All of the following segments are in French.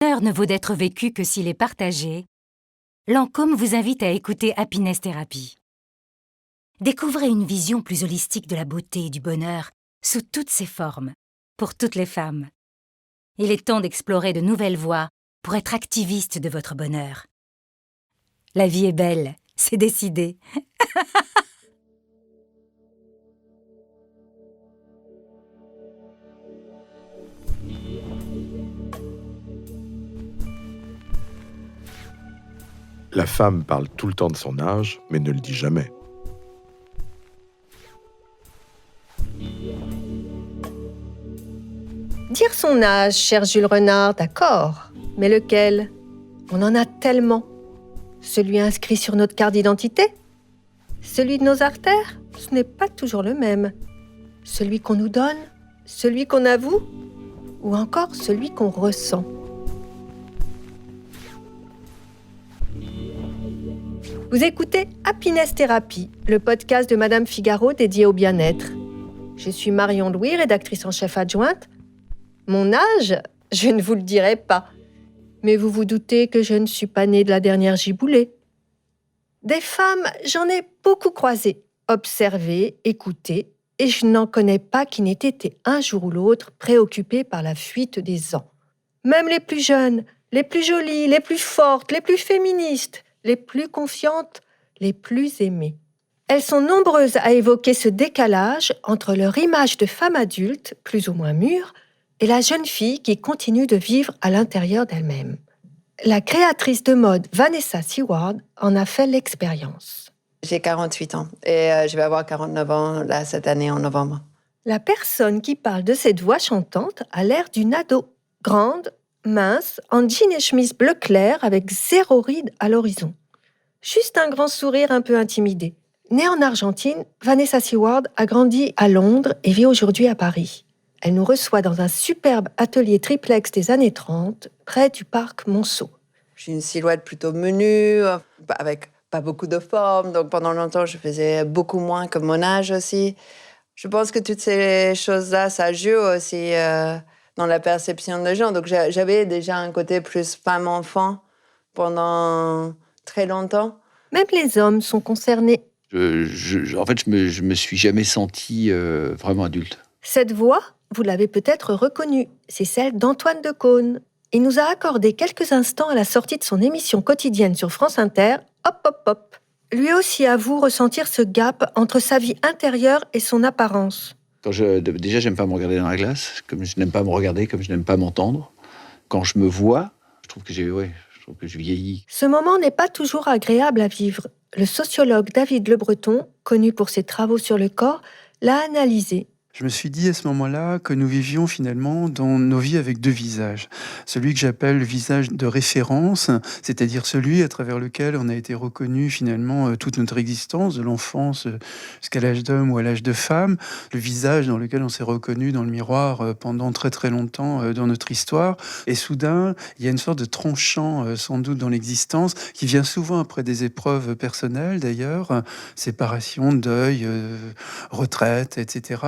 bonheur ne vaut d'être vécu que s'il est partagé, Lancôme vous invite à écouter Happiness Therapy. Découvrez une vision plus holistique de la beauté et du bonheur sous toutes ses formes, pour toutes les femmes. Il est temps d'explorer de nouvelles voies pour être activiste de votre bonheur. La vie est belle, c'est décidé. La femme parle tout le temps de son âge, mais ne le dit jamais. Dire son âge, cher Jules Renard, d'accord. Mais lequel? On en a tellement. Celui inscrit sur notre carte d'identité? Celui de nos artères? Ce n'est pas toujours le même. Celui qu'on nous donne? Celui qu'on avoue? Ou encore celui qu'on ressent? Vous écoutez Happiness Therapy, le podcast de Madame Figaro dédié au bien-être. Je suis Marion Louis, rédactrice en chef adjointe. Mon âge, je ne vous le dirai pas. Mais vous vous doutez que je ne suis pas née de la dernière giboulée. Des femmes, j'en ai beaucoup croisé, observé, écouté, et je n'en connais pas qui n'aient été un jour ou l'autre préoccupées par la fuite des ans. Même les plus jeunes, les plus jolies, les plus fortes, les plus féministes, les plus confiantes, les plus aimées. Elles sont nombreuses à évoquer ce décalage entre leur image de femme adulte, plus ou moins mûre, et la jeune fille qui continue de vivre à l'intérieur d'elle-même. La créatrice de mode Vanessa Seward en a fait l'expérience. J'ai 48 ans et je vais avoir 49 ans là, cette année en novembre. La personne qui parle de cette voix chantante a l'air d'une ado, grande, mince, en jean et chemise bleu clair avec 0 ride à l'horizon. Juste un grand sourire un peu intimidé. Née en Argentine, Vanessa Seward a grandi à Londres et vit aujourd'hui à Paris. Elle nous reçoit dans un superbe atelier triplex des années 30, près du parc Monceau. J'ai une silhouette plutôt menue, avec pas beaucoup de forme. Donc pendant longtemps, je faisais beaucoup moins que mon âge aussi. Je pense que toutes ces choses-là, ça joue aussi dans la perception des gens. Donc j'avais déjà un côté plus femme-enfant pendant très longtemps. Même les hommes sont concernés. Je me suis jamais senti vraiment adulte. Cette voix, vous l'avez peut-être reconnue, c'est celle d'Antoine Decaune. Il nous a accordé quelques instants à la sortie de son émission quotidienne sur France Inter, Hop Hop Hop. Lui aussi avoue ressentir ce gap entre sa vie intérieure et son apparence. Déjà, j'aime pas me regarder dans la glace, comme je n'aime pas me regarder, comme je n'aime pas m'entendre. Quand je me vois, je trouve que je vieillis. Ce moment n'est pas toujours agréable à vivre. Le sociologue David Le Breton, connu pour ses travaux sur le corps, l'a analysé. Je me suis dit à ce moment-là que nous vivions finalement dans nos vies avec 2 visages. Celui que j'appelle le visage de référence, c'est-à-dire celui à travers lequel on a été reconnu finalement toute notre existence, de l'enfance jusqu'à l'âge d'homme ou à l'âge de femme. Le visage dans lequel on s'est reconnu dans le miroir pendant très très longtemps dans notre histoire. Et soudain, il y a une sorte de tranchant sans doute dans l'existence qui vient souvent après des épreuves personnelles d'ailleurs, séparation, deuil, retraite, etc.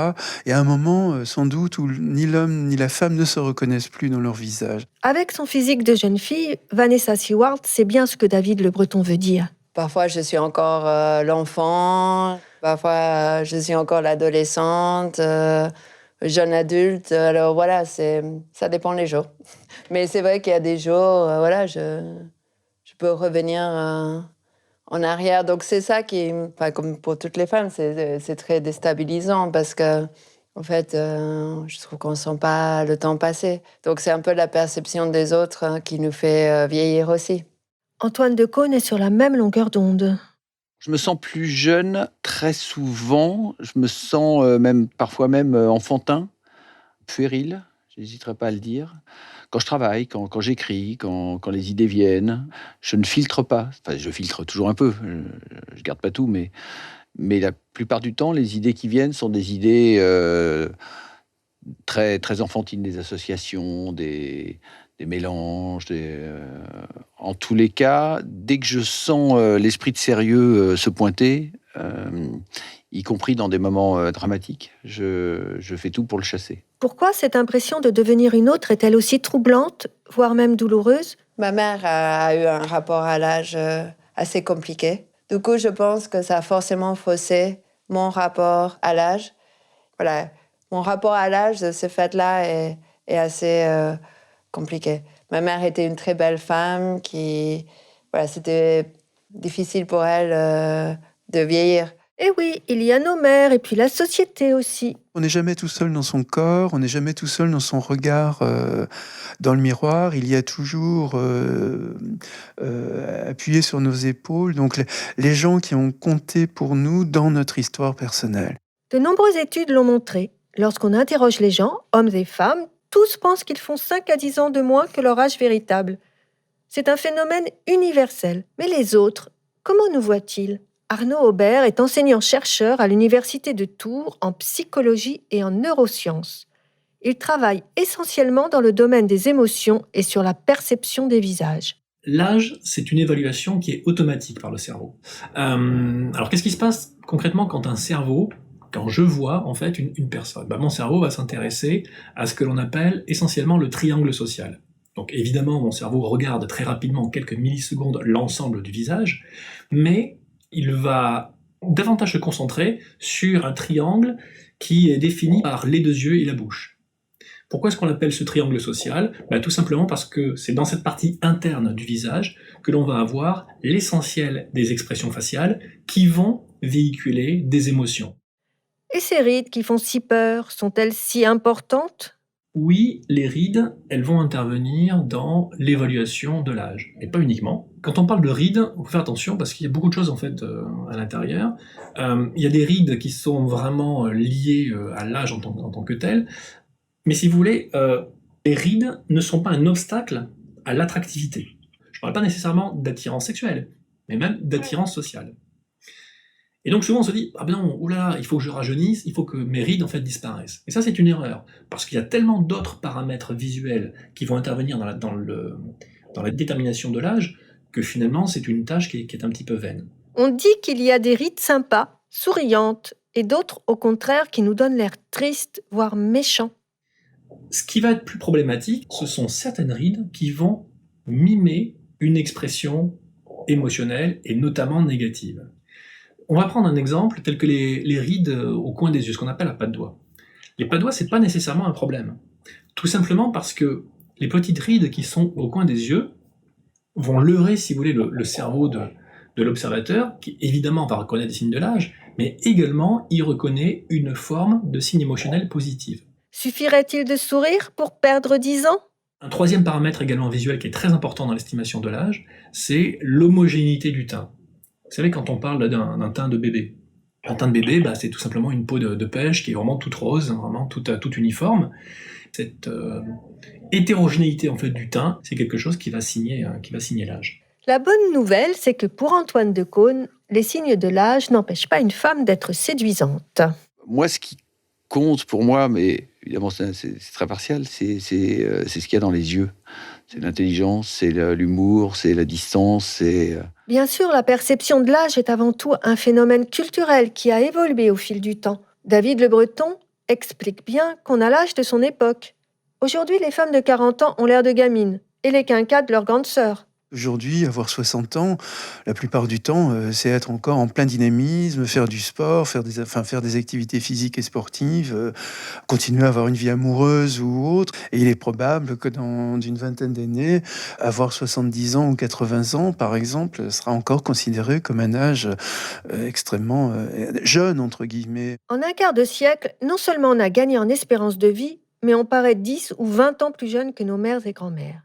Et à un moment, sans doute, où ni l'homme ni la femme ne se reconnaissent plus dans leur visage. Avec son physique de jeune fille, Vanessa Seward sait bien ce que David Le Breton veut dire. Parfois, je suis encore l'enfant. Parfois, je suis encore l'adolescente, jeune adulte. Alors voilà, ça dépend les jours. Mais c'est vrai qu'il y a des jours, je peux revenir en arrière. Donc c'est ça qui, comme pour toutes les femmes, c'est très déstabilisant parce que, en fait, je trouve qu'on ne sent pas le temps passer. Donc c'est un peu la perception des autres qui nous fait vieillir aussi. Antoine Decaune est sur la même longueur d'onde. Je me sens plus jeune très souvent. Je me sens parfois même enfantin, puéril. J'hésiterai pas à le dire. Quand je travaille, quand j'écris, quand les idées viennent, je ne filtre pas. Enfin, je filtre toujours un peu. Je garde pas tout, mais la plupart du temps, les idées qui viennent sont des idées très, très enfantines, des associations, des mélanges. En tous les cas, dès que je sens l'esprit de sérieux se pointer, y compris dans des moments dramatiques. Je fais tout pour le chasser. Pourquoi cette impression de devenir une autre est-elle aussi troublante, voire même douloureuse? Ma mère a eu un rapport à l'âge assez compliqué. Du coup, je pense que ça a forcément faussé mon rapport à l'âge. Voilà, mon rapport à l'âge de ce fait-là est assez compliqué. Ma mère était une très belle femme qui, voilà, c'était difficile pour elle de vieillir. Eh oui, il y a nos mères et puis la société aussi. On n'est jamais tout seul dans son corps, on n'est jamais tout seul dans son regard dans le miroir. Il y a toujours appuyé sur nos épaules. Donc les gens qui ont compté pour nous dans notre histoire personnelle. De nombreuses études l'ont montré. Lorsqu'on interroge les gens, hommes et femmes, tous pensent qu'ils font 5 à 10 ans de moins que leur âge véritable. C'est un phénomène universel. Mais les autres, comment nous voient-ils? Arnaud Aubert est enseignant-chercheur à l'Université de Tours en psychologie et en neurosciences. Il travaille essentiellement dans le domaine des émotions et sur la perception des visages. L'âge, c'est une évaluation qui est automatique par le cerveau. Alors, qu'est-ce qui se passe concrètement quand je vois en fait une personne? Mon cerveau va s'intéresser à ce que l'on appelle essentiellement le triangle social. Donc évidemment, mon cerveau regarde très rapidement, en quelques millisecondes, l'ensemble du visage, mais il va davantage se concentrer sur un triangle qui est défini par les deux yeux et la bouche. Pourquoi est-ce qu'on appelle ce triangle social? Tout simplement parce que c'est dans cette partie interne du visage que l'on va avoir l'essentiel des expressions faciales qui vont véhiculer des émotions. Et ces rides qui font si peur, sont-elles si importantes? Oui, les rides, elles vont intervenir dans l'évaluation de l'âge, mais pas uniquement. Quand on parle de rides, il faut faire attention parce qu'il y a beaucoup de choses en fait à l'intérieur. Il y a des rides qui sont vraiment liées à l'âge en tant que tel, mais si vous voulez, les rides ne sont pas un obstacle à l'attractivité. Je ne parle pas nécessairement d'attirance sexuelle, mais même d'attirance sociale. Et donc souvent on se dit, ah ben non, oulala, il faut que je rajeunisse, il faut que mes rides en fait disparaissent. Et ça c'est une erreur, parce qu'il y a tellement d'autres paramètres visuels qui vont intervenir dans la détermination de l'âge, que finalement c'est une tâche qui est un petit peu vaine. On dit qu'il y a des rides sympas, souriantes, et d'autres au contraire qui nous donnent l'air tristes, voire méchants. Ce qui va être plus problématique, ce sont certaines rides qui vont mimer une expression émotionnelle et notamment négative. On va prendre un exemple tel que les rides au coin des yeux, ce qu'on appelle la patte d'oie. Les pattes d'oie, c'est pas nécessairement un problème. Tout simplement parce que les petites rides qui sont au coin des yeux vont leurrer, si vous voulez, le cerveau de l'observateur, qui évidemment va reconnaître des signes de l'âge, mais également y reconnaît une forme de signe émotionnel positif. Suffirait-il de sourire pour perdre 10 ans? Un troisième paramètre également visuel qui est très important dans l'estimation de l'âge, c'est l'homogénéité du teint. Vous savez, quand on parle d'un teint de bébé, un teint de bébé, c'est tout simplement une peau de pêche qui est vraiment toute rose, vraiment toute uniforme. Cette hétérogénéité en fait du teint, c'est quelque chose qui va signer l'âge. La bonne nouvelle, c'est que pour Antoine de Caunes, les signes de l'âge n'empêchent pas une femme d'être séduisante. Moi, ce qui compte pour moi, mais évidemment c'est très partial, c'est ce qu'il y a dans les yeux. C'est l'intelligence, c'est l'humour, c'est la distance, c'est... Bien sûr, la perception de l'âge est avant tout un phénomène culturel qui a évolué au fil du temps. David Le Breton explique bien qu'on a l'âge de son époque. Aujourd'hui, les femmes de 40 ans ont l'air de gamines, et les quinquas de leurs grandes sœurs. Aujourd'hui, avoir 60 ans, la plupart du temps, c'est être encore en plein dynamisme, faire du sport, faire des activités physiques et sportives, continuer à avoir une vie amoureuse ou autre. Et il est probable que dans une vingtaine d'années, avoir 70 ans ou 80 ans, par exemple, sera encore considéré comme un âge extrêmement jeune, entre guillemets. En un quart de siècle, non seulement on a gagné en espérance de vie, mais on paraît 10 ou 20 ans plus jeunes que nos mères et grands-mères.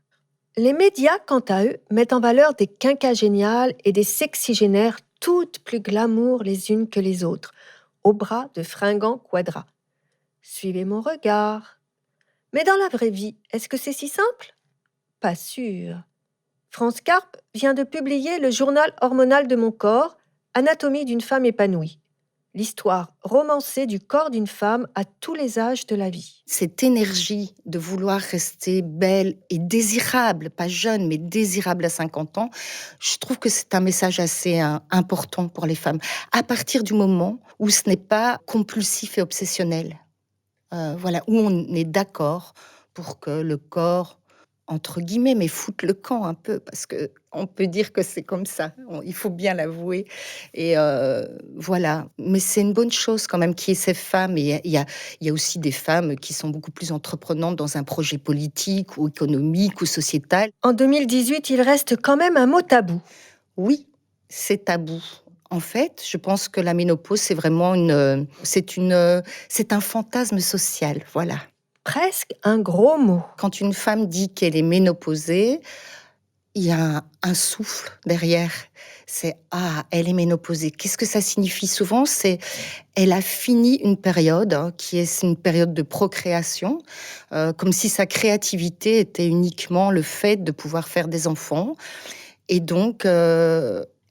Les médias, quant à eux, mettent en valeur des quinquagéniales et des sexygénaires toutes plus glamour les unes que les autres, au bras de fringants quadras. Suivez mon regard. Mais dans la vraie vie, est-ce que c'est si simple? Pas sûr. France Carpe vient de publier le journal hormonal de mon corps, Anatomie d'une femme épanouie. l'histoire romancée du corps d'une femme à tous les âges de la vie. Cette énergie de vouloir rester belle et désirable, pas jeune, mais désirable à 50 ans, je trouve que c'est un message assez important pour les femmes. À partir du moment où ce n'est pas compulsif et obsessionnel, voilà, où on est d'accord pour que le corps, entre guillemets, mais foute le camp un peu, parce que on peut dire que c'est comme ça, il faut bien l'avouer. Et voilà, mais c'est une bonne chose quand même qu'il y ait ces femmes. Et il y a aussi des femmes qui sont beaucoup plus entreprenantes dans un projet politique ou économique ou sociétal. En 2018, il reste quand même un mot tabou. Oui, c'est tabou. En fait, je pense que la ménopause, c'est vraiment c'est un fantasme social, voilà. Presque un gros mot. Quand une femme dit qu'elle est ménopausée, il y a un souffle derrière. C'est « Ah, elle est ménopausée ». Qu'est-ce que ça signifie souvent ? C'est elle a fini une période qui est une période de procréation, comme si sa créativité était uniquement le fait de pouvoir faire des enfants. Et donc,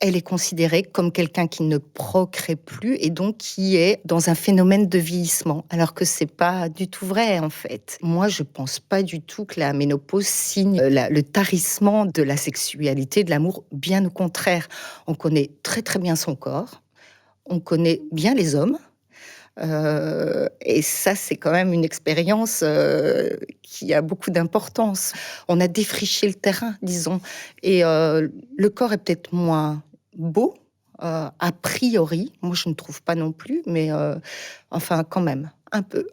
elle est considérée comme quelqu'un qui ne procrée plus et donc qui est dans un phénomène de vieillissement, alors que c'est pas du tout vrai en fait. Moi, je pense pas du tout que la ménopause signe le tarissement de la sexualité, de l'amour. Bien au contraire, on connaît très très bien son corps, on connaît bien les hommes. Et ça, c'est quand même une expérience qui a beaucoup d'importance. On a défriché le terrain, disons. Et le corps est peut-être moins beau, a priori. Moi, je ne trouve pas non plus, mais enfin, quand même, un peu.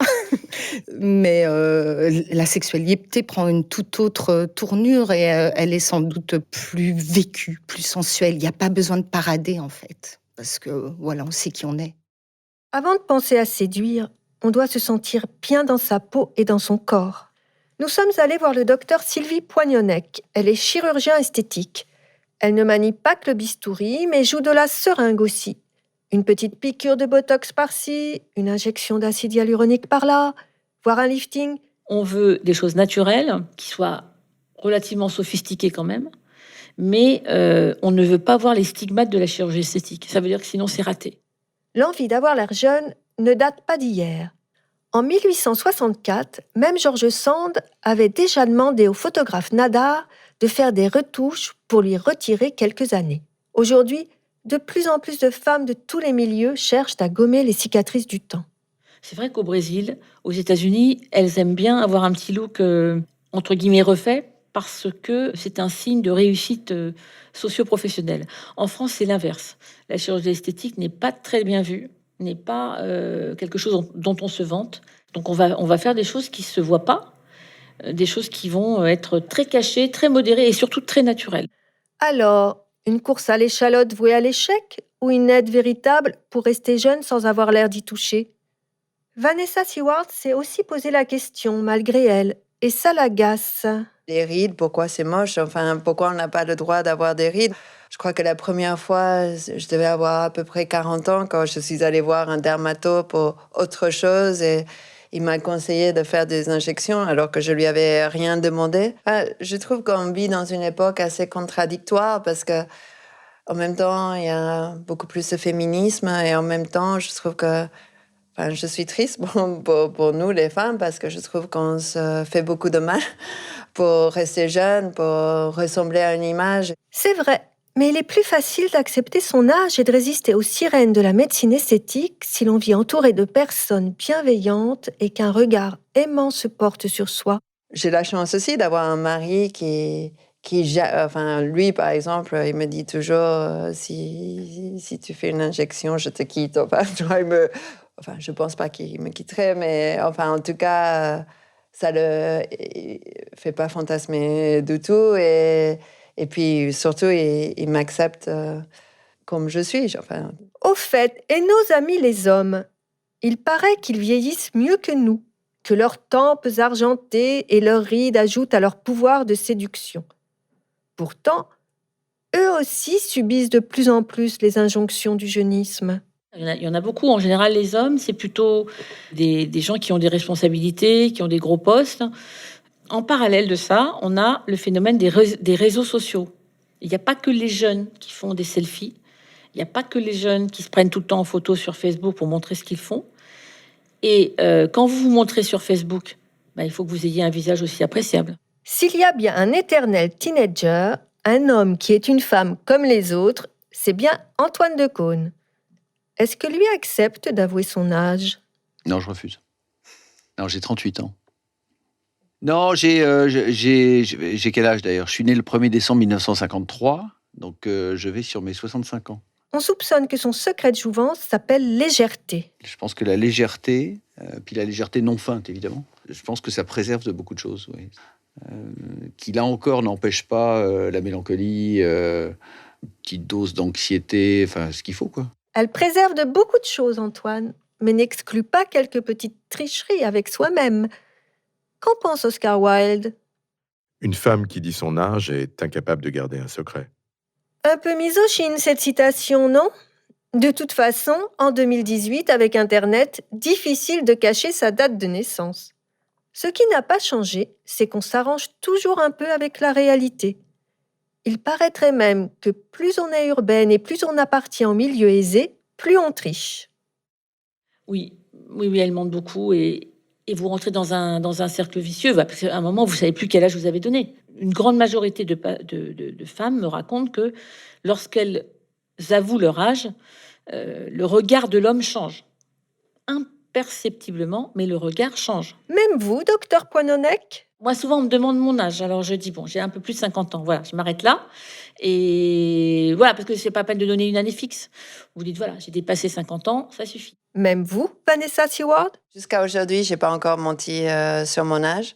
Mais la sexualité prend une toute autre tournure et elle est sans doute plus vécue, plus sensuelle. Il n'y a pas besoin de parader, en fait. Parce que, voilà, on sait qui on est. Avant de penser à séduire, on doit se sentir bien dans sa peau et dans son corps. Nous sommes allés voir le docteur Sylvie Poignonnec. Elle est chirurgien esthétique. Elle ne manie pas que le bistouri, mais joue de la seringue aussi. Une petite piqûre de botox par-ci, une injection d'acide hyaluronique par-là, voire un lifting. On veut des choses naturelles, qui soient relativement sophistiquées quand même, mais on ne veut pas voir les stigmates de la chirurgie esthétique. Ça veut dire que sinon c'est raté. L'envie d'avoir l'air jeune ne date pas d'hier. En 1864, même George Sand avait déjà demandé au photographe Nadar de faire des retouches pour lui retirer quelques années. Aujourd'hui, de plus en plus de femmes de tous les milieux cherchent à gommer les cicatrices du temps. C'est vrai qu'au Brésil, aux États-Unis, elles aiment bien avoir un petit look entre guillemets refait parce que c'est un signe de réussite socio-professionnelle. En France, c'est l'inverse. La chirurgie esthétique n'est pas très bien vue, n'est pas quelque chose dont on se vante. Donc on va faire des choses qui se voient pas, des choses qui vont être très cachées, très modérées et surtout très naturelles. Alors, une course à l'échalote vouée à l'échec ou une aide véritable pour rester jeune sans avoir l'air d'y toucher ? Vanessa Seward s'est aussi posé la question malgré elle, et ça l'agace. Les rides, pourquoi c'est moche ? Enfin, pourquoi on n'a pas le droit d'avoir des rides ? Je crois que la première fois, je devais avoir à peu près 40 ans quand je suis allée voir un dermato pour autre chose et il m'a conseillé de faire des injections alors que je lui avais rien demandé. Enfin, je trouve qu'on vit dans une époque assez contradictoire parce que en même temps, il y a beaucoup plus de féminisme et en même temps, je trouve que je suis triste pour nous, les femmes, parce que je trouve qu'on se fait beaucoup de mal pour rester jeune, pour ressembler à une image. C'est vrai, mais il est plus facile d'accepter son âge et de résister aux sirènes de la médecine esthétique si l'on vit entouré de personnes bienveillantes et qu'un regard aimant se porte sur soi. J'ai la chance aussi d'avoir un mari qui lui, par exemple, il me dit toujours si tu fais une injection, je te quitte. Je pense pas qu'il me quitterait, mais en tout cas, ça le fait pas fantasmer du tout. Et puis, surtout, il m'accepte comme je suis. Au fait, et nos amis les hommes, il paraît qu'ils vieillissent mieux que nous, que leurs tempes argentées et leurs rides ajoutent à leur pouvoir de séduction. Pourtant, eux aussi subissent de plus en plus les injonctions du jeunisme. Il y en a beaucoup. En général, les hommes, c'est plutôt des gens qui ont des responsabilités, qui ont des gros postes. En parallèle de ça, on a le phénomène des réseaux sociaux. Il n'y a pas que les jeunes qui font des selfies. Il n'y a pas que les jeunes qui se prennent tout le temps en photo sur Facebook pour montrer ce qu'ils font. Et quand vous vous montrez sur Facebook, il faut que vous ayez un visage aussi appréciable. S'il y a bien un éternel teenager, un homme qui est une femme comme les autres, c'est bien Antoine Decaune. Est-ce que lui accepte d'avouer son âge ? Non, je refuse. Non, j'ai 38 ans. Non, j'ai quel âge d'ailleurs? Je suis né le 1er décembre 1953, donc je vais sur mes 65 ans. On soupçonne que son secret de jouvence s'appelle légèreté. Je pense que la légèreté, puis la légèreté non feinte évidemment, je pense que ça préserve de beaucoup de choses, oui. Qui là encore n'empêche pas la mélancolie, une petite dose d'anxiété, enfin ce qu'il faut quoi. Elle préserve de beaucoup de choses, Antoine, mais n'exclut pas quelques petites tricheries avec soi-même. Qu'en pense Oscar Wilde ? Une femme qui dit son âge est incapable de garder un secret. Un peu misogyne cette citation, non ? De toute façon, en 2018, avec Internet, difficile de cacher sa date de naissance. Ce qui n'a pas changé, c'est qu'on s'arrange toujours un peu avec la réalité. Il paraîtrait même que plus on est urbaine et plus on appartient au milieu aisé, plus on triche. Oui, elle ment beaucoup et vous rentrez dans un cercle vicieux, parce qu'à un moment, vous savez plus quel âge vous avez donné. Une grande majorité de femmes me racontent que lorsqu'elles avouent leur âge, le regard de l'homme change. Imperceptiblement, mais le regard change. Même vous, docteur Poinonnec ? Moi, souvent, on me demande mon âge. Alors, je dis, bon, j'ai un peu plus de 50 ans. Voilà, je m'arrête là. Et voilà, parce que c'est pas peine de donner une année fixe. Vous dites, voilà, j'ai dépassé 50 ans, ça suffit. Même vous, Vanessa Seward ? Jusqu'à aujourd'hui, j'ai pas encore menti sur mon âge.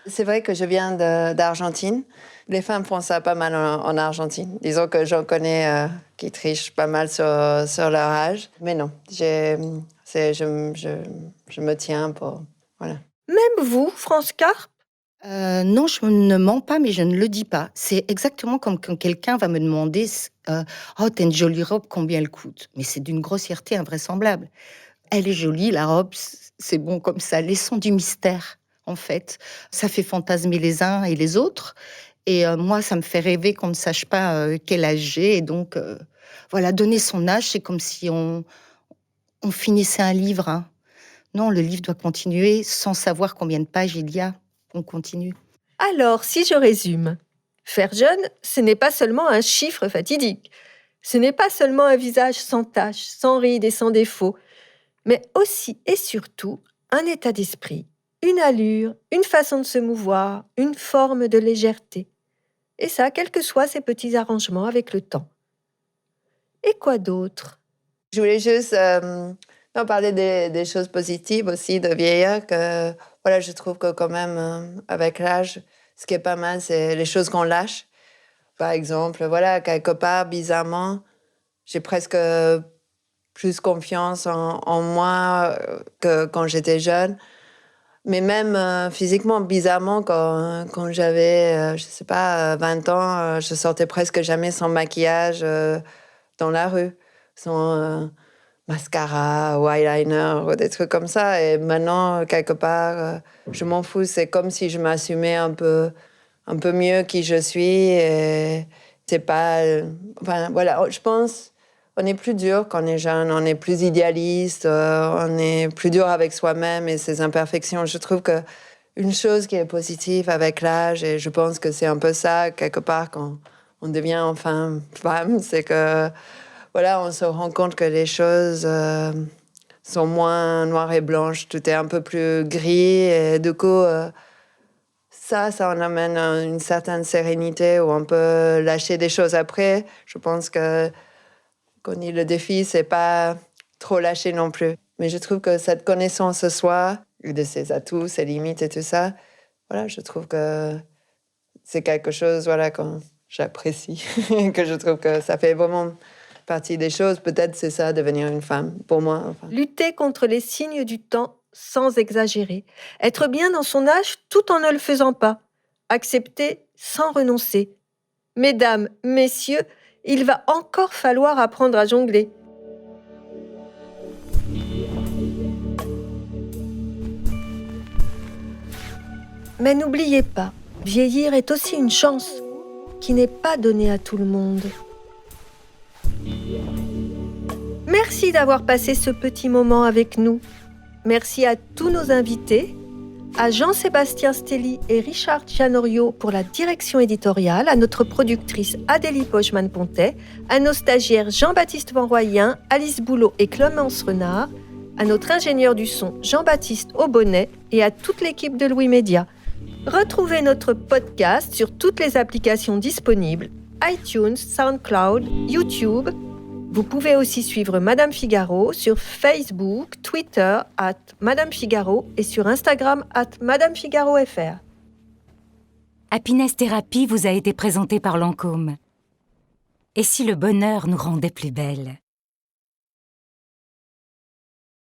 C'est vrai que je viens d'Argentine. Les femmes font ça pas mal en Argentine. Disons que j'en connais qui trichent pas mal sur leur âge. Mais non, je me tiens pour... Voilà. Même vous, France Carpe ? Non, je ne mens pas, mais je ne le dis pas. C'est exactement comme quand quelqu'un va me demander oh, t'as une jolie robe, combien elle coûte ? Mais c'est d'une grossièreté invraisemblable. Elle est jolie, la robe, c'est bon comme ça. Laissons du mystère, en fait. Ça fait fantasmer les uns et les autres. Et moi, ça me fait rêver qu'on ne sache pas quel âge j'ai. Et donc, voilà, donner son âge, c'est comme si on finissait un livre. Hein. Non, le livre doit continuer sans savoir combien de pages il y a. On continue. Alors, si je résume, faire jeune, ce n'est pas seulement un chiffre fatidique. Ce n'est pas seulement un visage sans taches, sans rides et sans défauts, mais aussi et surtout un état d'esprit, une allure, une façon de se mouvoir, une forme de légèreté. Et ça, quels que soient ces petits arrangements avec le temps. Et quoi d'autre ? Je voulais juste parler des choses positives aussi de vieillir, que voilà, je trouve que quand même, avec l'âge, ce qui est pas mal, c'est les choses qu'on lâche. Par exemple, voilà, quelque part, bizarrement, j'ai presque plus confiance en moi que quand j'étais jeune. Mais même physiquement, bizarrement, quand j'avais, je sais pas, 20 ans, je sortais presque jamais sans maquillage dans la rue, sans mascara ou eyeliner ou des trucs comme ça. Et maintenant, quelque part, je m'en fous. C'est comme si je m'assumais un peu mieux qui je suis. Et c'est pas... Enfin, voilà, je pense... On est plus dur quand on est jeune, on est plus idéaliste, on est plus dur avec soi-même et ses imperfections. Je trouve qu'une chose qui est positive avec l'âge, et je pense que c'est un peu ça, quelque part, quand on devient enfin femme, c'est que, voilà, on se rend compte que les choses sont moins noires et blanches, tout est un peu plus gris, et du coup, ça en amène une certaine sérénité où on peut lâcher des choses. Après, je pense que le défi, c'est pas trop lâcher non plus. Mais je trouve que cette connaissance de soi, de ses atouts, ses limites et tout ça, voilà, je trouve que c'est quelque chose, voilà, que j'apprécie, que je trouve que ça fait vraiment partie des choses. Peut-être c'est ça, devenir une femme, pour moi. Enfin. Lutter contre les signes du temps sans exagérer. Être bien dans son âge tout en ne le faisant pas. Accepter sans renoncer. Mesdames, messieurs, il va encore falloir apprendre à jongler. Mais n'oubliez pas, vieillir est aussi une chance qui n'est pas donnée à tout le monde. Merci d'avoir passé ce petit moment avec nous. Merci à tous nos invités, à Jean-Sébastien Stelly et Richard Gianorio pour la direction éditoriale, à notre productrice Adélie Pochman-Pontet, à nos stagiaires Jean-Baptiste Van Royen, Alice Boulot et Clémence Renard, à notre ingénieur du son Jean-Baptiste Aubonnet et à toute l'équipe de Louis Média. Retrouvez notre podcast sur toutes les applications disponibles, iTunes, SoundCloud, YouTube. Vous pouvez aussi suivre Madame Figaro sur Facebook, Twitter @Madame Figaro et sur Instagram @MadameFigaroFR. Happiness Therapy vous a été présenté par Lancôme. Et si le bonheur nous rendait plus belles ?